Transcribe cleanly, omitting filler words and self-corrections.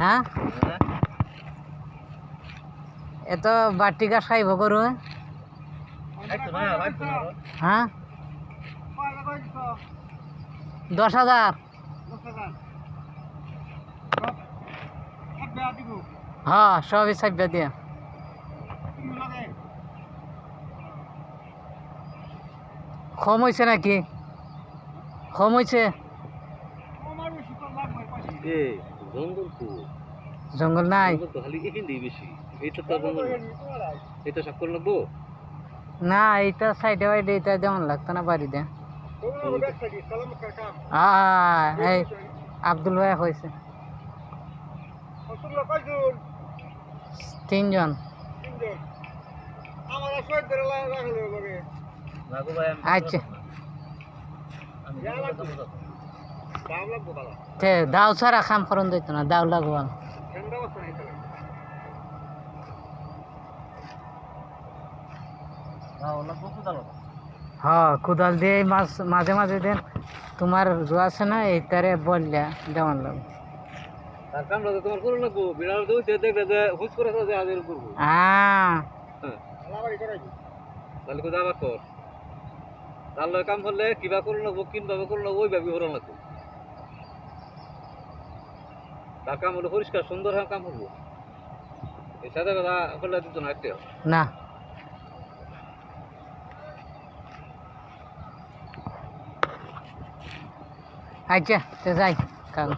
হ্যাঁ এত বাটি গাছ খাইব করু হ্যাঁ 10,000 হ্যাঁ সবই সাইবা দিয়া কম হয়েছে নাকি কম হয়েছে জঙ্গল নাই না এইটা সাইডে বাইডে এটা যেমন লাগতো না বাড়িতে এই আব্দুল ভাই হয়েছে 3 জন আচ্ছা দাও ছাড়া খাম করন দিত না দাও লাগবো হ্যাঁ কোদাল দিয়ে মাছ মাঝে মাঝে দেন তোমার রোয়া আছে না এইটারে বললে যেমন লাগবে কাম করলে কিবা করুন লাগবো কিভাবে করুন লাগবো ওইভাবে হরণ লাগবো তার কাম হলো পরিষ্কার সুন্দর কাম করবো এই সাদা কথা করলে দিত না একটা না আচ্ছা তো যাই কাল